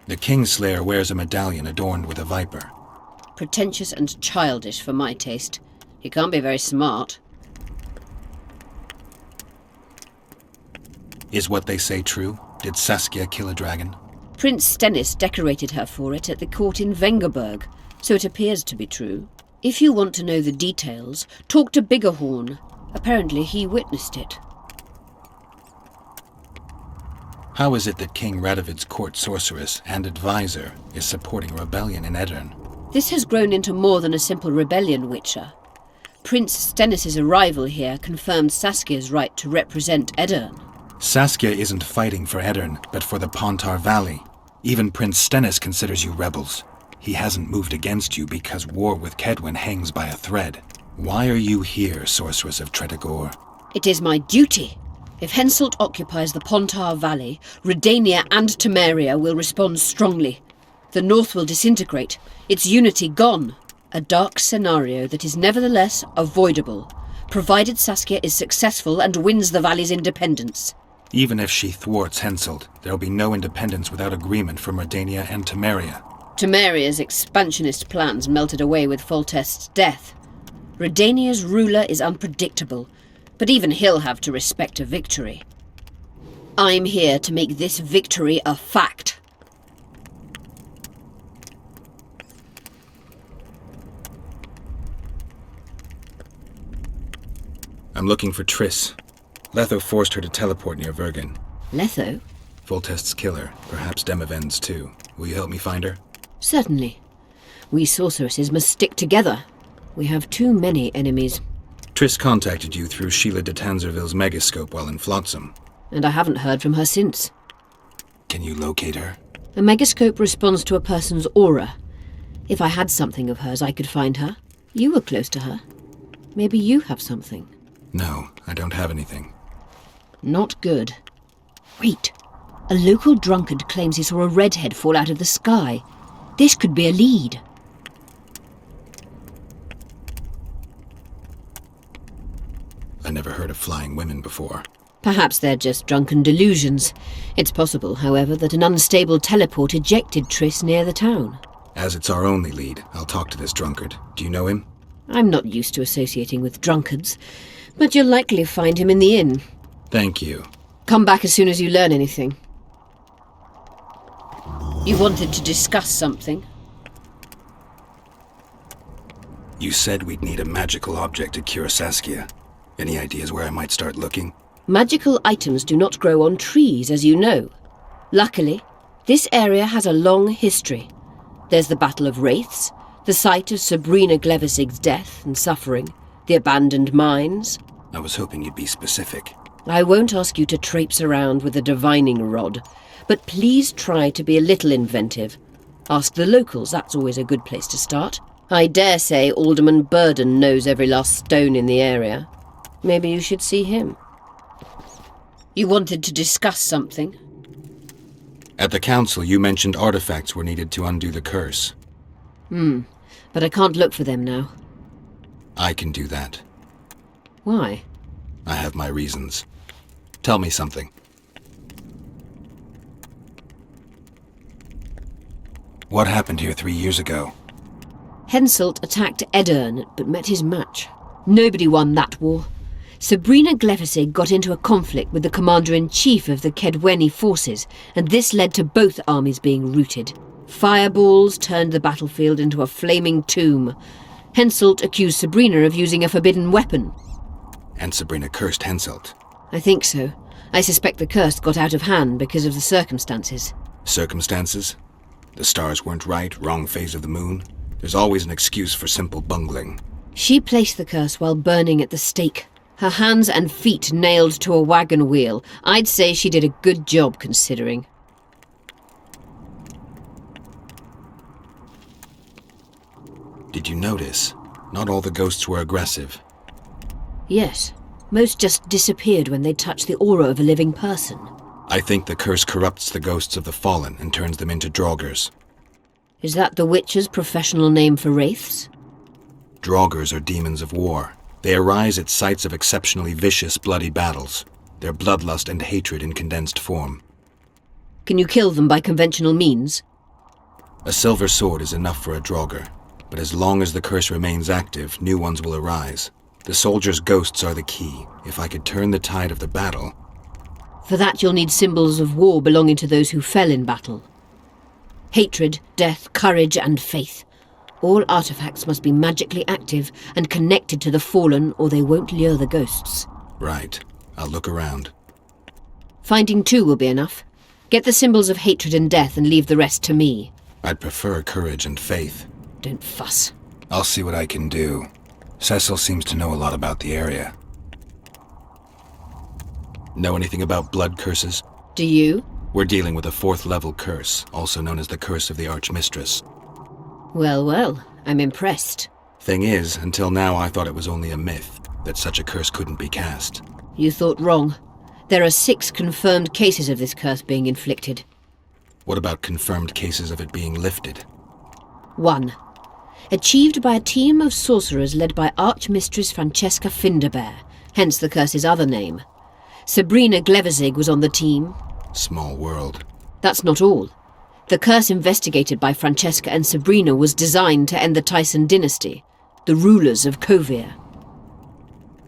The Kingslayer wears a medallion adorned with a viper. Pretentious and childish for my taste. He can't be very smart. Is what they say true? Did Saskia kill a dragon? Prince Stennis decorated her for it at the court in Vengerberg, so it appears to be true. If you want to know the details, talk to Biggerhorn. Apparently he witnessed it. How is it that King Radovid's court sorceress and advisor is supporting a rebellion in Aedirn? This has grown into more than a simple rebellion, Witcher. Prince Stennis' arrival here confirmed Saskia's right to represent Aedirn. Saskia isn't fighting for Aedirn, but for the Pontar Valley. Even Prince Stennis considers you rebels. He hasn't moved against you because war with Kedwen hangs by a thread. Why are you here, Sorceress of Tretogor? It is my duty. If Henselt occupies the Pontar Valley, Redania and Temeria will respond strongly. The North will disintegrate, its unity gone. A dark scenario that is nevertheless avoidable, provided Saskia is successful and wins the Valley's independence. Even if she thwarts Henselt, there'll be no independence without agreement from Redania and Temeria. Temeria's expansionist plans melted away with Foltest's death. Redania's ruler is unpredictable, but even he'll have to respect a victory. I'm here to make this victory a fact. I'm looking for Triss. Letho forced her to teleport near Vergen. Letho? Foltest's killer, perhaps Demavend's too. Will you help me find her? Certainly. We sorceresses must stick together. We have too many enemies. Triss contacted you through Sheila de Tanzerville's megascope while in Flotsam. And I haven't heard from her since. Can you locate her? A megascope responds to a person's aura. If I had something of hers, I could find her. You were close to her. Maybe you have something. No, I don't have anything. Not good. Wait. A local drunkard claims he saw a redhead fall out of the sky. This could be a lead. I never heard of flying women before. Perhaps they're just drunken delusions. It's possible, however, that an unstable teleport ejected Triss near the town. As it's our only lead, I'll talk to this drunkard. Do you know him? I'm not used to associating with drunkards, but you'll likely find him in the inn. Thank you. Come back as soon as you learn anything. You wanted to discuss something? You said we'd need a magical object to cure Saskia. Any ideas where I might start looking? Magical items do not grow on trees, as you know. Luckily, this area has a long history. There's the Battle of Wraiths, the site of Sabrina Glevisig's death and suffering, the abandoned mines. I was hoping you'd be specific. I won't ask you to traipse around with a divining rod, but please try to be a little inventive. Ask the locals, that's always a good place to start. I dare say Alderman Burden knows every last stone in the area. Maybe you should see him. You wanted to discuss something? At the council, you mentioned artifacts were needed to undo the curse. But I can't look for them now. I can do that. Why? I have my reasons. Tell me something. What happened here 3 years ago? Henselt attacked Edern, but met his match. Nobody won that war. Sabrina Glevisig got into a conflict with the commander-in-chief of the Kedweni forces, and this led to both armies being routed. Fireballs turned the battlefield into a flaming tomb. Henselt accused Sabrina of using a forbidden weapon. And Sabrina cursed Henselt. I think so. I suspect the curse got out of hand because of the circumstances. Circumstances? The stars weren't right, wrong phase of the moon. There's always an excuse for simple bungling. She placed the curse while burning at the stake. Her hands and feet nailed to a wagon wheel. I'd say she did a good job, considering. Did you notice? Not all the ghosts were aggressive. Yes. Most just disappeared when they touched the aura of a living person. I think the curse corrupts the ghosts of the fallen and turns them into draugrs. Is that the Witcher's professional name for wraiths? Draugrs are demons of war. They arise at sites of exceptionally vicious, bloody battles. Their bloodlust and hatred in condensed form. Can you kill them by conventional means? A silver sword is enough for a draugr, but as long as the curse remains active, new ones will arise. The soldiers' ghosts are the key. If I could turn the tide of the battle... For that you'll need symbols of war belonging to those who fell in battle. Hatred, death, courage, and faith. All artifacts must be magically active and connected to the fallen, or they won't lure the ghosts. Right. I'll look around. Finding 2 will be enough. Get the symbols of hatred and death and leave the rest to me. I'd prefer courage and faith. Don't fuss. I'll see what I can do. Cecil seems to know a lot about the area. Know anything about blood curses? Do you? We're dealing with a 4th level curse, also known as the Curse of the Archmistress. Well, well, I'm impressed. Thing is, until now I thought it was only a myth, that such a curse couldn't be cast. You thought wrong. There are 6 confirmed cases of this curse being inflicted. What about confirmed cases of it being lifted? 1. Achieved by a team of sorcerers led by Archmistress Francesca Finderbear, hence the curse's other name. Sabrina Glevisig was on the team. Small world. That's not all. The curse investigated by Francesca and Sabrina was designed to end the Tyson dynasty, the rulers of Kovir.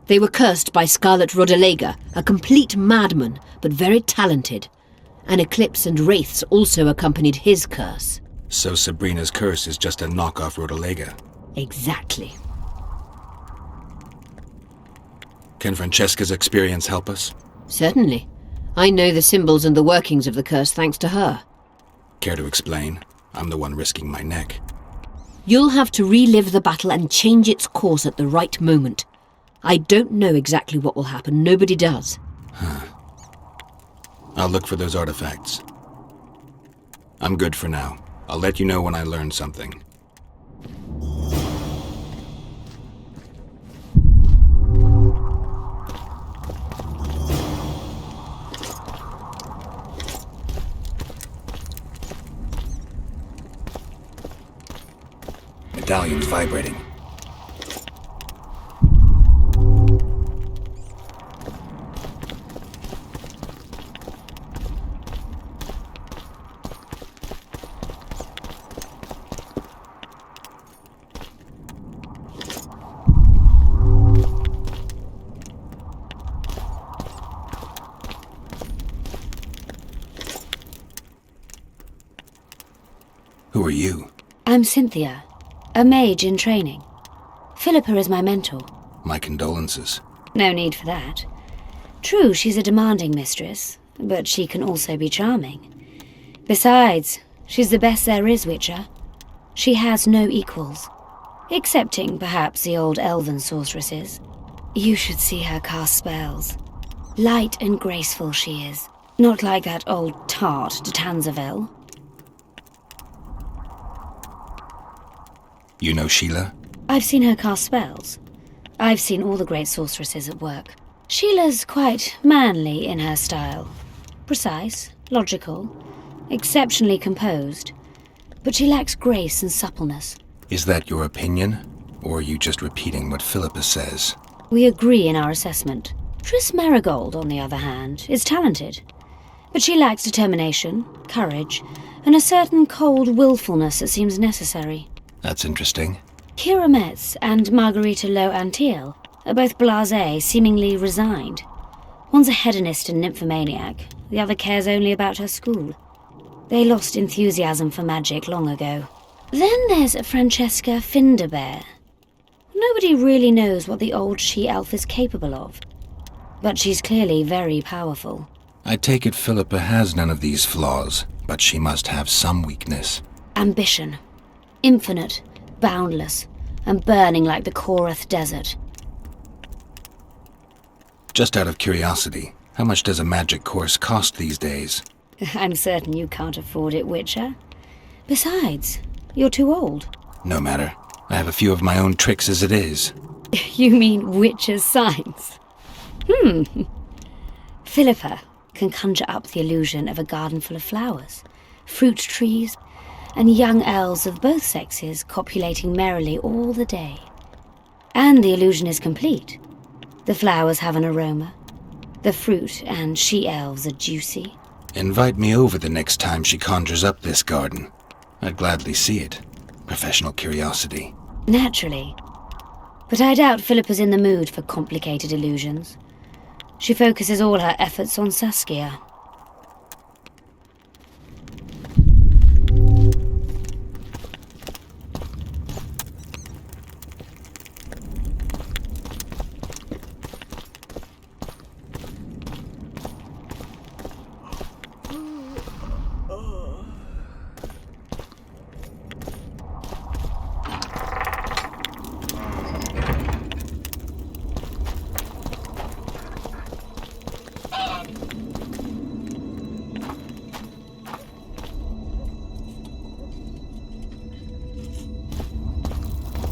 They were cursed by Scarlet Rodalega, a complete madman, but very talented. An eclipse and wraiths also accompanied his curse. So Sabrina's curse is just a knockoff Rodalega? Exactly. Can Francesca's experience help us? Certainly. I know the symbols and the workings of the curse thanks to her. Care to explain? I'm the one risking my neck. You'll have to relive the battle and change its course at the right moment. I don't know exactly what will happen. Nobody does. I'll look for those artifacts. I'm good for now. I'll let you know when I learn something. medallion's vibrating. Who are you? I'm Cynthia, a mage in training. Philippa is my mentor. My condolences. No need for that. True, she's a demanding mistress, but she can also be charming. Besides, she's the best there is, Witcher. She has no equals, excepting perhaps the old elven sorceresses. You should see her cast spells. Light and graceful she is, not like that old tart de Tanzaville. You know Sheila? I've seen her cast spells. I've seen all the great sorceresses at work. Sheila's quite manly in her style. Precise, logical, exceptionally composed. But she lacks grace and suppleness. Is that your opinion? Or are you just repeating what Philippa says? We agree in our assessment. Triss Marigold, on the other hand, is talented. But she lacks determination, courage, and a certain cold willfulness that seems necessary. That's interesting. Kira Metz and Margarita Lowe Antiel are both blasé, seemingly resigned. One's a hedonist and nymphomaniac, the other cares only about her school. They lost enthusiasm for magic long ago. Then there's Francesca Finderbear. Nobody really knows what the old she-elf is capable of, but she's clearly very powerful. I take it Philippa has none of these flaws, but she must have some weakness. Ambition. Infinite, boundless, and burning like the Korath Desert. Just out of curiosity, how much does a magic course cost these days? I'm certain you can't afford it, Witcher. Besides, you're too old. No matter. I have a few of my own tricks as it is. You mean Witcher's signs? Philippa can conjure up the illusion of a garden full of flowers, fruit trees, and young elves of both sexes copulating merrily all the day. And the illusion is complete. The flowers have an aroma. The fruit and she-elves are juicy. Invite me over the next time she conjures up this garden. I'd gladly see it. Professional curiosity. Naturally. But I doubt Philippa's in the mood for complicated illusions. She focuses all her efforts on Saskia.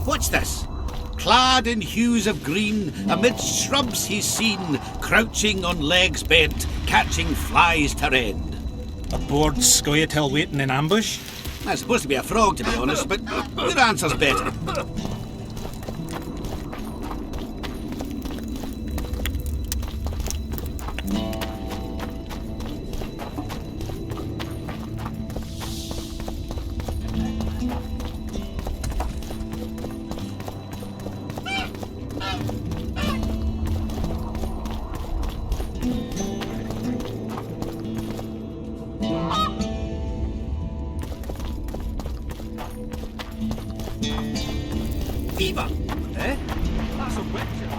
What's this? Clad in hues of green, amidst shrubs he's seen, crouching on legs bent, catching flies to rend. A bored Scoia'tael waiting in ambush? That's supposed to be a frog, to be honest, but your answer's better. Eva! Eh? That's a witcher.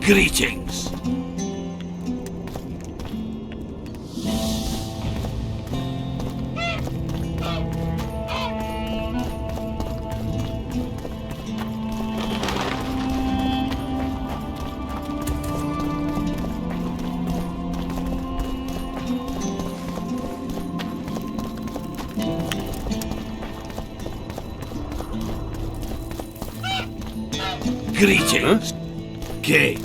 Greetings. Greetings. Kay,